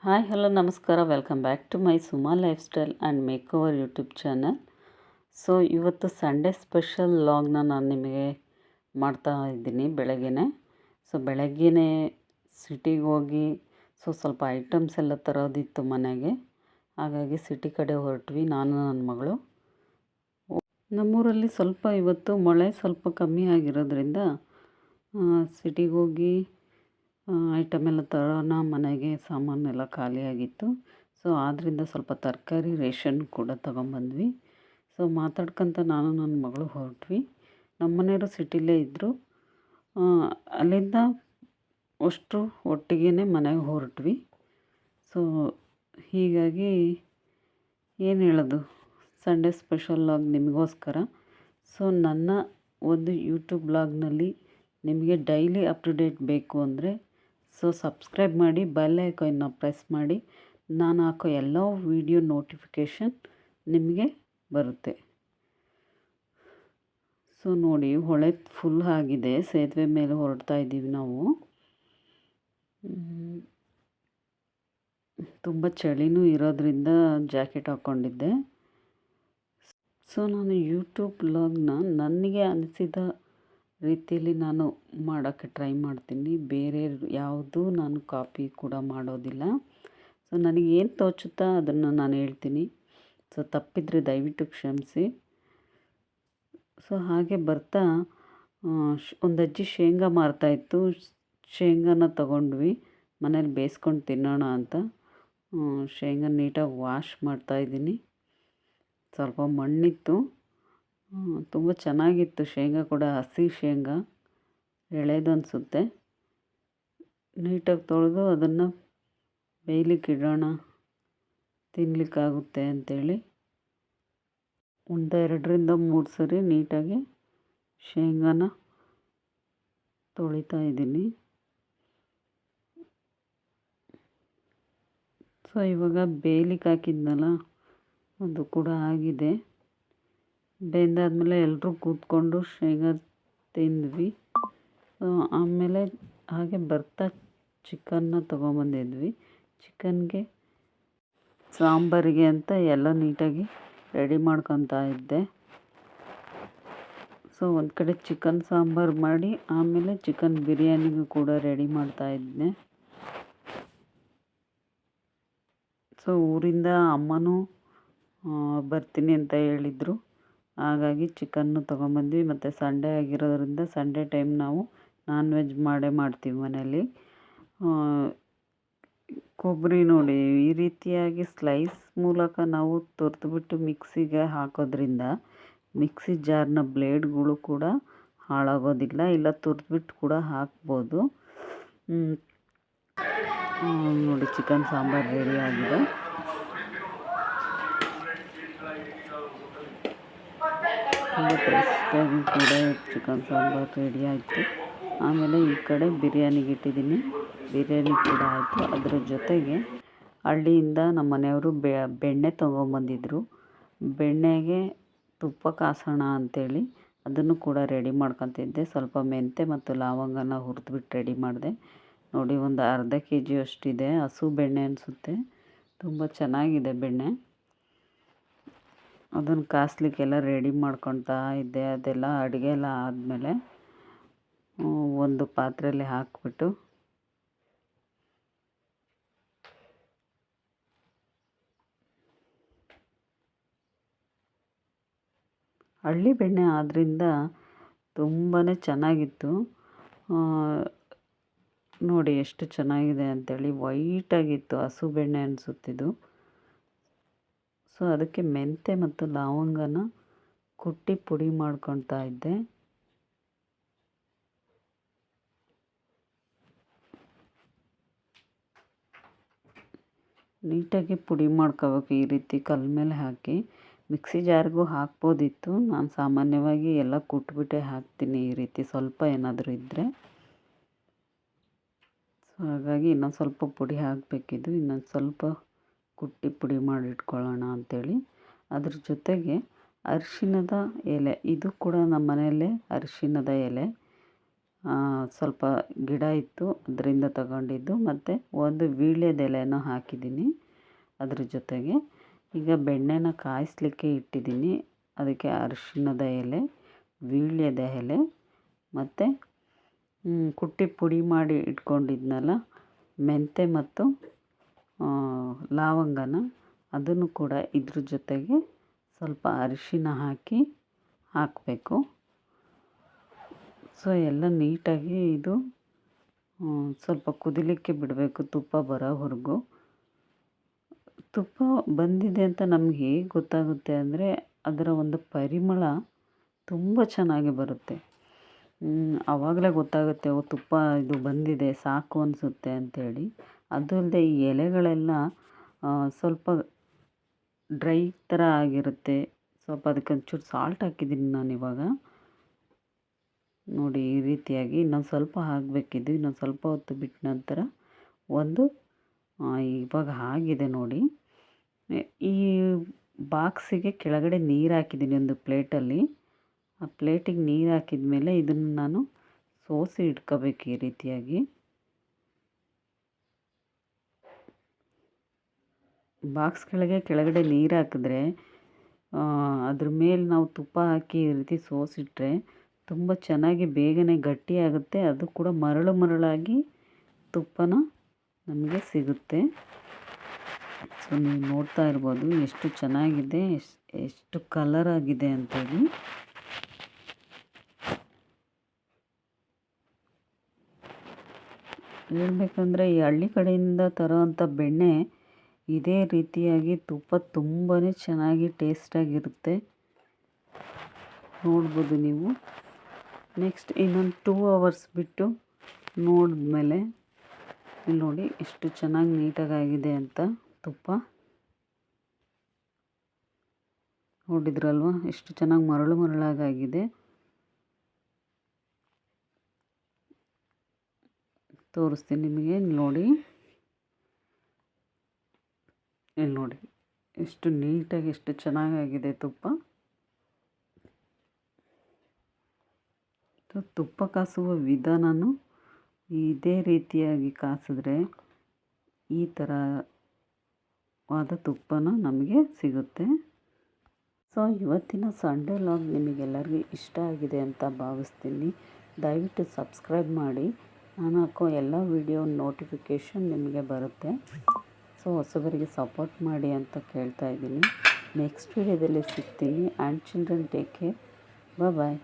Hi hello ನಮಸ್ಕಾರ, welcome back to my Suma lifestyle and makeover YouTube channel. So ಇವತ್ತು Sunday special ವ್ಲಾಗ್ನ ನಾನು ನಿಮಗೆ ಮಾಡ್ತಾ ಇದ್ದೀನಿ ಬೆಳಗ್ಗೆನೇ. ಸೊ ಬೆಳಗ್ಗೆನೇ ಸಿಟಿಗೆ ಹೋಗಿ ಸ್ವಲ್ಪ ಐಟಮ್ಸ್ ಎಲ್ಲ ತರೋದಿತ್ತು ಮನೆಗೆ. ಹಾಗಾಗಿ ಸಿಟಿ ಕಡೆ ಹೊರಟ್ವಿ ನಾನು ನನ್ನ ಮಗಳು. ನಮ್ಮೂರಲ್ಲಿ ಸ್ವಲ್ಪ ಇವತ್ತು ಮಳೆ ಸ್ವಲ್ಪ ಕಮ್ಮಿ ಆಗಿರೋದ್ರಿಂದ ಸಿಟಿಗೆ ಹೋಗಿ ಐಟಮ್ ಎಲ್ಲ ತರೋಣ, ಮನೆಗೆ ಸಾಮಾನೆಲ್ಲ ಖಾಲಿಯಾಗಿತ್ತು. ಸೊ ಆದ್ದರಿಂದ ಸ್ವಲ್ಪ ತರಕಾರಿ ರೇಷನ್ ಕೂಡ ತೊಗೊಂಬಂದ್ವಿ. ಸೊ ಮಾತಾಡ್ಕೊತ ನಾನು ನನ್ನ ಮಗಳು ಹೊರಟ್ವಿ. ನಮ್ಮ ಮನೆಯವರು ಸಿಟಿಲೇ ಇದ್ದರು. ಅಲ್ಲಿಂದ ಅಷ್ಟು ಒಟ್ಟಿಗೆ ಮನೆಗೆ ಹೊರಟ್ವಿ. ಸೊ ಹೀಗಾಗಿ ಏನು ಹೇಳೋದು, ಸಂಡೇ ಸ್ಪೆಷಲ್ ವ್ಲಾಗ್ ನಿಮಗೋಸ್ಕರ. ಸೊ ನನ್ನ ಒಂದು ಯೂಟ್ಯೂಬ್ ವ್ಲಾಗ್ನಲ್ಲಿ ನಿಮಗೆ ಡೈಲಿ ಅಪ್ ಟು ಡೇಟ್ ಬೇಕು ಅಂದರೆ ಸಬ್ಸ್ಕ್ರೈಬ್ ಮಾಡಿ, ಬೆಲ್ ಐಕಾನ್ನ ಪ್ರೆಸ್ ಮಾಡಿ. ನಾನು ಹಾಕೋ ಎಲ್ಲ ವೀಡಿಯೋ ನೋಟಿಫಿಕೇಷನ್ ನಿಮಗೆ ಬರುತ್ತೆ. ಸೊ ನೋಡಿ, ಹೊಳೆ ಫುಲ್ ಆಗಿದೆ. ಸೇತುವೆ ಮೇಲೆ ಹೊರಡ್ತಾ ಇದ್ದೀವಿ ನಾವು. ತುಂಬ ಚಳಿನೂ ಇರೋದ್ರಿಂದ ಜಾಕೆಟ್ ಹಾಕ್ಕೊಂಡಿದ್ದೆ. ಸೊ ನಾನು ಯೂಟ್ಯೂಬ್ ವ್ಲಾಗ್ನ ನನಗೆ ಅನಿಸಿದ ರೀತಿಯಲ್ಲಿ ನಾನು ಮಾಡೋಕ್ಕೆ ಟ್ರೈ ಮಾಡ್ತೀನಿ. ಬೇರೆ ಯಾವುದೂ ನಾನು ಕಾಪಿ ಕೂಡ ಮಾಡೋದಿಲ್ಲ. ಸೊ ನನಗೇನು ತೋಚುತ್ತಾ ಅದನ್ನು ನಾನು ಹೇಳ್ತೀನಿ. ಸೊ ತಪ್ಪಿದರೆ ದಯವಿಟ್ಟು ಕ್ಷಮಿಸಿ. ಸೊ ಹಾಗೆ ಬರ್ತಾ ಒಂದು ಅಜ್ಜಿ ಶೇಂಗಾ ಮಾರ್ತಾಯಿತ್ತು. ಶೇಂಗಾನ ತಗೊಂಡ್ವಿ, ಮನೇಲಿ ಬೇಯಿಸ್ಕೊಂಡು ತಿನ್ನೋಣ ಅಂತ. ಶೇಂಗಾ ನೀಟಾಗಿ ವಾಶ್ ಮಾಡ್ತಾಯಿದ್ದೀನಿ. ಸ್ವಲ್ಪ ಮಣ್ಣಿತ್ತು, ತುಂಬ ಚೆನ್ನಾಗಿತ್ತು ಶೇಂಗಾ ಕೂಡ. ಹಸಿ ಶೇಂಗಾ, ಎಳೆದು ಅನಿಸುತ್ತೆ. ನೀಟಾಗಿ ತೊಳೆದು ಅದನ್ನು ಬೇಯಲಿಕ್ಕೆ ಇಡೋಣ, ತಿನ್ನಲಿಕ್ಕಾಗುತ್ತೆ ಅಂಥೇಳಿ ಒಂದು 2-3 ಸರಿ ನೀಟಾಗಿ ಶೇಂಗಾನ ತೊಳಿತಾ ಇದ್ದೀನಿ. ಸೊ ಇವಾಗ ಬೇಯಲಿಕ್ಕೆ ಹಾಕಿದ್ನಲ್ಲ, ಅದು ಕೂಡ ಆಗಿದೆ. ಬೆಂದಾದ್ಮೇಲೆ ಎಲ್ಲರೂ ಕೂತ್ಕೊಂಡು ಶೇಂಗಾ ತಿಂದ್ವಿ. ಆಮೇಲೆ ಹಾಗೆ ಬರ್ತಾ ಚಿಕನ್ನ ತೊಗೊಂಬಂದಿದ್ವಿ. ಚಿಕನ್ಗೆ ಸಾಂಬಾರಿಗೆ ಅಂತ ಎಲ್ಲ ನೀಟಾಗಿ ರೆಡಿ ಮಾಡ್ಕೊತಾ ಇದ್ದೆ. ಸೊ ಒಂದು ಕಡೆ ಚಿಕನ್ ಸಾಂಬಾರು ಮಾಡಿ ಆಮೇಲೆ ಚಿಕನ್ ಬಿರಿಯಾನಿಗೂ ಕೂಡ ರೆಡಿ ಮಾಡ್ತಾ ಇದ್ದೆ. ಸೊ ಊರಿಂದ ಅಮ್ಮನೂ ಬರ್ತೀನಿ ಅಂತ ಹೇಳಿದರು. ಹಾಗಾಗಿ ಚಿಕನ್ನು ತೊಗೊಂಬಂದ್ವಿ. ಮತ್ತು ಸಂಡೇ ಆಗಿರೋದ್ರಿಂದ ಸಂಡೇ ಟೈಮ್ ನಾವು ನಾನ್ ವೆಜ್ ಮಾಡ್ತೀವಿ ಮನೇಲಿ. ಕೊಬ್ಬರಿ ನೋಡಿ, ಈ ರೀತಿಯಾಗಿ ಸ್ಲೈಸ್ ಮೂಲಕ ನಾವು ತುರಿದ್ಬಿಟ್ಟು ಮಿಕ್ಸಿಗೆ ಹಾಕೋದ್ರಿಂದ ಮಿಕ್ಸಿ ಜಾರ್ನ ಬ್ಲೇಡ್ಗಳು ಕೂಡ ಹಾಳಾಗೋದಿಲ್ಲ. ಇಲ್ಲ ತುರಿದ್ಬಿಟ್ಟು ಕೂಡ ಹಾಕ್ಬೋದು. ನೋಡಿ, ಚಿಕನ್ ಸಾಂಬಾರು ರೆಡಿ ಆಗಿದೆ. ತುಂಬ ಟೇಸ್ಟಾಗಿ ಕೂಡ ಚಿಕನ್ ಸಾಂಬಾರು ರೆಡಿ ಆಯಿತು. ಆಮೇಲೆ ಈ ಕಡೆ ಬಿರಿಯಾನಿಗೆ ಇಟ್ಟಿದ್ದೀನಿ. ಬಿರಿಯಾನಿ ಕೂಡ ಆಯಿತು. ಅದರ ಜೊತೆಗೆ ಹಳ್ಳಿಯಿಂದ ನಮ್ಮ ಮನೆಯವರು ಬೆಣ್ಣೆ ತೊಗೊಂಬಂದಿದ್ರು. ಬೆಣ್ಣೆಗೆ ತುಪ್ಪ ಕಾಸೋಣ ಅಂಥೇಳಿ ಅದನ್ನು ಕೂಡ ರೆಡಿ ಮಾಡ್ಕೊತಿದ್ದೆ. ಸ್ವಲ್ಪ ಮೆಂತೆ ಮತ್ತು ಲವಂಗನ ಹುರಿದ್ಬಿಟ್ಟು ರೆಡಿ ಮಾಡಿದೆ. ನೋಡಿ, ಒಂದು ಅರ್ಧ kg ಅಷ್ಟಿದೆ. ಹಸು ಬೆಣ್ಣೆ ಅನಿಸುತ್ತೆ. ತುಂಬ ಚೆನ್ನಾಗಿದೆ ಬೆಣ್ಣೆ. ಅದನ್ನು ಕಾಸ್ಲಿಕ್ಕೆಲ್ಲ ರೆಡಿ ಮಾಡ್ಕೊತಾ ಇದ್ದೆ. ಅದೆಲ್ಲ ಅಡುಗೆ ಎಲ್ಲ ಆದಮೇಲೆ ಒಂದು ಪಾತ್ರೆಯಲ್ಲಿ ಹಾಕಿಬಿಟ್ಟು ಹಳ್ಳಿ ಬೆಣ್ಣೆ ಆದ್ದರಿಂದ ತುಂಬಾ ಚೆನ್ನಾಗಿತ್ತು. ನೋಡಿ ಎಷ್ಟು ಚೆನ್ನಾಗಿದೆ ಅಂಥೇಳಿ. ವೈಟಾಗಿತ್ತು, ಹಸು ಬೆಣ್ಣೆ ಅನಿಸುತ್ತಿದ್ದು. ಸೊ ಅದಕ್ಕೆ ಮೆಂತೆ ಮತ್ತು ಲವಂಗನ ಕುಟ್ಟಿ ಪುಡಿ ಮಾಡ್ಕೊತಾ ಇದ್ದೆ. ನೀಟಾಗಿ ಪುಡಿ ಮಾಡ್ಕೋಬೇಕು. ಈ ರೀತಿ ಕಲ್ಲ ಮೇಲೆ ಹಾಕಿ ಮಿಕ್ಸಿ ಜಾರ್ಗೂ ಹಾಕ್ಬೋದಿತ್ತು. ನಾನು ಸಾಮಾನ್ಯವಾಗಿ ಎಲ್ಲ ಕುಟ್ಬಿಟ್ಟೆ ಹಾಕ್ತೀನಿ, ಈ ರೀತಿ ಸ್ವಲ್ಪ ಏನಾದರೂ ಇದ್ದರೆ. ಸೊ ಹಾಗಾಗಿ ಇನ್ನೊಂದು ಸ್ವಲ್ಪ ಪುಡಿ ಹಾಕಬೇಕಿದ್ದು. ಇನ್ನೊಂದು ಸ್ವಲ್ಪ ಕುಟ್ಟಿ ಪುಡಿ ಮಾಡಿಟ್ಕೊಳ್ಳೋಣ ಅಂಥೇಳಿ. ಅದ್ರ ಜೊತೆಗೆ ಅರಿಶಿಣದ ಎಲೆ, ಇದು ಕೂಡ ನಮ್ಮ ಮನೆಯಲ್ಲೇ ಅರಿಶಿಣದ ಎಲೆ. ಸ್ವಲ್ಪ ಗಿಡ ಇತ್ತು ಅದರಿಂದ ತಗೊಂಡಿದ್ದು, ಮತ್ತು ಒಂದು ವೀಳ್ಯದೆಲೆನ ಹಾಕಿದ್ದೀನಿ ಅದ್ರ ಜೊತೆಗೆ. ಈಗ ಬೆಣ್ಣೆನ ಕಾಯಿಸ್ಲಿಕ್ಕೆ ಇಟ್ಟಿದ್ದೀನಿ. ಅದಕ್ಕೆ ಅರಿಶಿಣದ ಎಲೆ, ವೀಳ್ಯದ ಎಲೆ ಮತ್ತು ಕುಟ್ಟಿ ಪುಡಿ ಮಾಡಿ ಇಟ್ಕೊಂಡಿದ್ನಲ್ಲ ಮೆಂತೆ ಮತ್ತು ಲವಂಗನ, ಅದನ್ನು ಕೂಡ ಇದ್ರ ಜೊತೆಗೆ ಸ್ವಲ್ಪ ಅರಿಶಿಣ ಹಾಕಬೇಕು. ಸೊ ಎಲ್ಲ ನೀಟಾಗಿ ಇದು ಸ್ವಲ್ಪ ಕುದಿಲಿಕ್ಕೆ ಬಿಡಬೇಕು, ತುಪ್ಪ ಬರೋವರೆಗೂ. ತುಪ್ಪ ಬಂದಿದೆ ಅಂತ ನಮ್ಗೆ ಹೇಗೆ ಗೊತ್ತಾಗುತ್ತೆ ಅಂದರೆ ಅದರ ಒಂದು ಪರಿಮಳ ತುಂಬ ಚೆನ್ನಾಗಿ ಬರುತ್ತೆ. ಆವಾಗಲೇ ಗೊತ್ತಾಗುತ್ತೆ, ತುಪ್ಪ ಇದು ಬಂದಿದೆ ಸಾಕು ಅನಿಸುತ್ತೆ ಅಂಥೇಳಿ. ಅದು ಅಲ್ಲದೆ ಈ ಎಲೆಗಳೆಲ್ಲ ಸ್ವಲ್ಪ ಡ್ರೈ ಥರ ಆಗಿರುತ್ತೆ. ಸ್ವಲ್ಪ ಅದಕ್ಕೆ ಒಂಚೂರು ಸಾಲ್ಟ್ ಹಾಕಿದ್ದೀನಿ ನಾನಿವಾಗ. ನೋಡಿ ಈ ರೀತಿಯಾಗಿ ಇನ್ನೊಂದು ಸ್ವಲ್ಪ ಹಾಕಬೇಕಿದ್ದು. ಇನ್ನೊಂದು ಸ್ವಲ್ಪ ಹೊತ್ತು ಬಿಟ್ಟ ನಂತರ ಇವಾಗ ಆಗಿದೆ ನೋಡಿ. ಈ ಬಾಕ್ಸಿಗೆ ಕೆಳಗಡೆ ನೀರು ಹಾಕಿದ್ದೀನಿ ಒಂದು ಪ್ಲೇಟಲ್ಲಿ. ಆ ಪ್ಲೇಟಿಗೆ ನೀರು ಹಾಕಿದ ಮೇಲೆ ಇದನ್ನು ನಾನು ಸೋಸಿ ಇಟ್ಕೋಬೇಕು ಈ ರೀತಿಯಾಗಿ. ಬಾಕ್ಸ್ ಕೆಳಗಡೆ ನೀರು ಹಾಕಿದ್ರೆ ಅದ್ರ ಮೇಲೆ ನಾವು ತುಪ್ಪ ಹಾಕಿ ಈ ರೀತಿ ಸೋಸಿಟ್ರೆ ತುಂಬ ಚೆನ್ನಾಗಿ ಬೇಗನೆ ಗಟ್ಟಿಯಾಗುತ್ತೆ. ಅದು ಕೂಡ ಮರಳಾಗಿ ತುಪ್ಪನ ನಮಗೆ ಸಿಗುತ್ತೆ. ಸೊ ನೀವು ನೋಡ್ತಾ ಇರ್ಬೋದು ಎಷ್ಟು ಚೆನ್ನಾಗಿದೆ, ಎಷ್ಟು ಕಲರ್ ಆಗಿದೆ ಅಂತೇಳಿ. ಹೇಳ್ಬೇಕಂದ್ರೆ ಈ ಹಳ್ಳಿ ಕಡೆಯಿಂದ ತರೋವಂಥ ಬೆಣ್ಣೆ ಇದೇ ರೀತಿಯಾಗಿ ತುಪ್ಪ ತುಂಬಾ ಚೆನ್ನಾಗಿ ಟೇಸ್ಟಾಗಿರುತ್ತೆ. ನೋಡ್ಬೋದು ನೀವು. ನೆಕ್ಸ್ಟ್ ಇನ್ನೊಂದು 2 hours ಬಿಟ್ಟು ನೋಡಿದ್ಮೇಲೆ ಇಲ್ಲಿ ನೋಡಿ ಎಷ್ಟು ಚೆನ್ನಾಗಿ ನೀಟಾಗಿದೆ ಅಂತ ತುಪ್ಪ. ನೋಡಿದ್ರಲ್ವ ಎಷ್ಟು ಚೆನ್ನಾಗಿ ಮರಳಾಗಿದೆ. ತೋರಿಸ್ತೀನಿ ನಿಮಗೆ. ಇಲ್ಲಿ ನೋಡಿ ಎಷ್ಟು ನೀಟಾಗಿ ಎಷ್ಟು ಚೆನ್ನಾಗಾಗಿದೆ ತುಪ್ಪ. ತುಪ್ಪ ಕಾಸುವ ವಿಧಾನನೂ ಇದೇ ರೀತಿಯಾಗಿ ಕಾಸಿದ್ರೆ ಈ ಥರವಾದ ತುಪ್ಪನ ನಮಗೆ ಸಿಗುತ್ತೆ. ಸೊ ಇವತ್ತಿನ ಸಂಡೇ ವ್ಲಾಗ್ ನಿಮಗೆಲ್ಲರಿಗೂ ಇಷ್ಟ ಆಗಿದೆ ಅಂತ ಭಾವಿಸ್ತೀನಿ. ದಯವಿಟ್ಟು ಸಬ್ಸ್ಕ್ರೈಬ್ ಮಾಡಿ. ನಾನು ಹಾಕೋ ಎಲ್ಲ ವಿಡಿಯೋ ನೋಟಿಫಿಕೇಷನ್ ನಿಮಗೆ ಬರುತ್ತೆ. ಸೊ ಹೊಸಬರಿಗೆ ಸಪೋರ್ಟ್ ಮಾಡಿ ಅಂತ ಕೇಳ್ತಾ ಇದ್ದೀನಿ. ನೆಕ್ಸ್ಟ್ ವಿಡಿಯೋದಲ್ಲಿ ಸಿಗ್ತೀನಿ. And children take care. Bye.